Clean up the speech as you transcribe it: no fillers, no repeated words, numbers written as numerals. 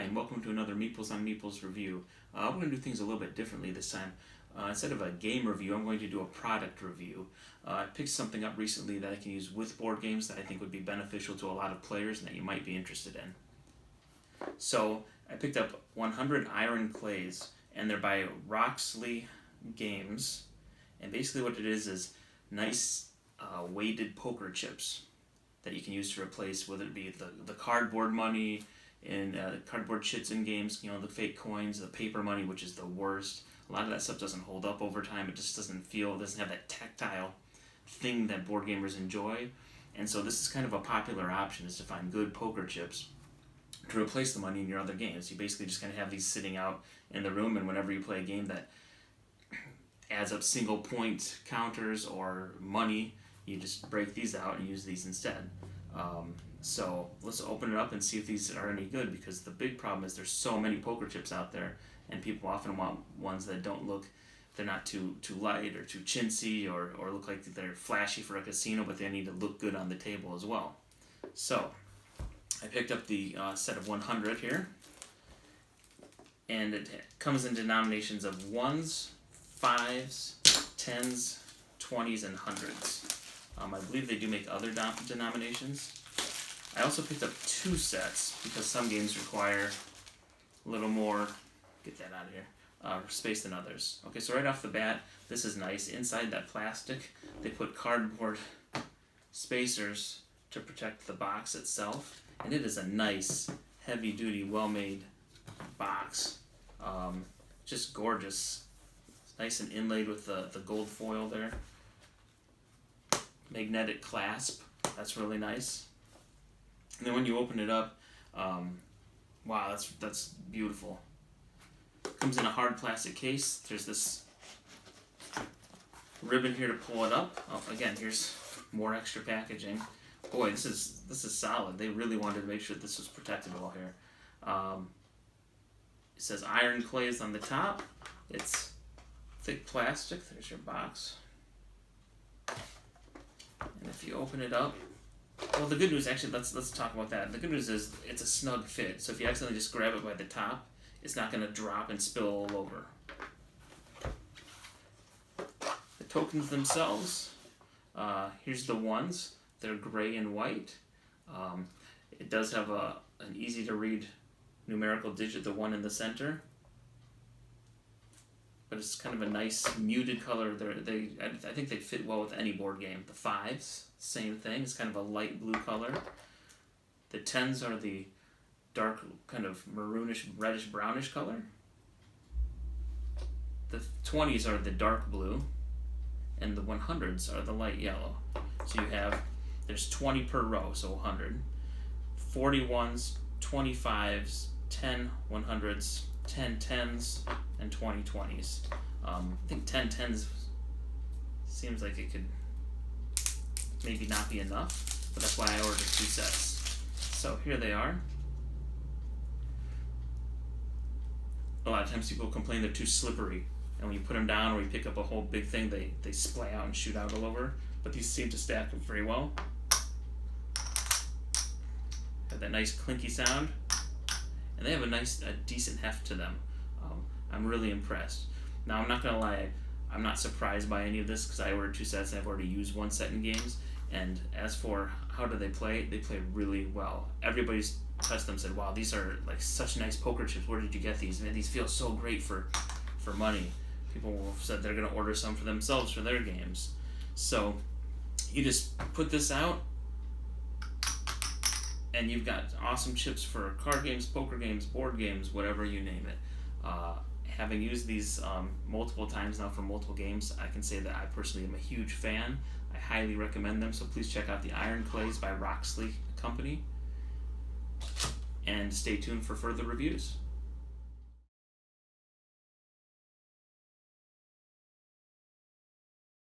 Hi, and welcome to another Meeples on Meeples review. We're going to do things a little bit differently this time. Instead of a game review, I'm going to do a product review. I picked something up recently that I can use with board games that I think would be beneficial to a lot of players and that you might be interested in. So, I picked up 100 Iron Clays, and they're by Roxley Games. And basically what it is nice weighted poker chips that you can use to replace whether it be the cardboard money in cardboard chits in games, the fake coins, the paper money, which is the worst. A lot of that stuff doesn't hold up over time. It just doesn't have that tactile thing that board gamers enjoy. And so this is kind of a popular option, is to find good poker chips to replace the money in your other games. You basically just kind of have these sitting out in the room, and whenever you play a game that adds up single point counters or money, you just break these out and use these instead. So let's open it up and see if these are any good, because the big problem is there's so many poker chips out there, and people often want ones that they're not too light or too chintzy or look like they're flashy for a casino, but they need to look good on the table as well. So I picked up the set of 100 here, and it comes in denominations of 1s, 5s, 10s, 20s, and 100s. I believe they do make other denominations. I also picked up 2 sets because some games require a little more, get that out of here, space than others. Okay, so right off the bat, this is nice. Inside that plastic, they put cardboard spacers to protect the box itself, and it is a nice, heavy-duty, well-made box. Just gorgeous. It's nice and inlaid with the gold foil there. Magnetic clasp, that's really nice. And then when you open it up, wow, that's beautiful. Comes in a hard plastic case. There's this ribbon here to pull it up. Oh, again, here's more extra packaging. Boy, this is solid. They really wanted to make sure this was protected well here. It says Iron Clays on the top. It's thick plastic. There's your box. And if you open it up, well, the good news, actually, let's talk about that. The good news is it's a snug fit, so if you accidentally just grab it by the top, it's not going to drop and spill all over. The tokens themselves, here's the ones. They're gray and white. It does have an easy-to-read numerical digit, the 1 in the center. But it's kind of a nice muted color. I think they fit well with any board game. The 5s, same thing. It's kind of a light blue color. The 10s are the dark, kind of maroonish, reddish, brownish color. The 20s are the dark blue, and the 100s are the light yellow. So there's 20 per row, so 100. 41s, 25s, 10 100s, 10 10s, and 20 20s. I think 10 10s seems like it could maybe not be enough, but that's why I ordered 2 sets. So here they are. A lot of times people complain they're too slippery, and when you put them down or you pick up a whole big thing, they splay out and shoot out all over, but these seem to stack up very well. Have that nice clinky sound, and they have a decent heft to them. I'm really impressed. Now, I'm not going to lie, I'm not surprised by any of this because I ordered 2 sets and I've already used 1 set in games. And as for how do they play really well. Everybody's touched them said, wow, these are like such nice poker chips. Where did you get these? Man, these feel so great for money. People have said they're going to order some for themselves for their games. So you just put this out, and you've got awesome chips for card games, poker games, board games, whatever you name it. Having used these multiple times now for multiple games, I can say that I personally am a huge fan. I highly recommend them, so please check out the Iron Clays by Roxley Company, and stay tuned for further reviews.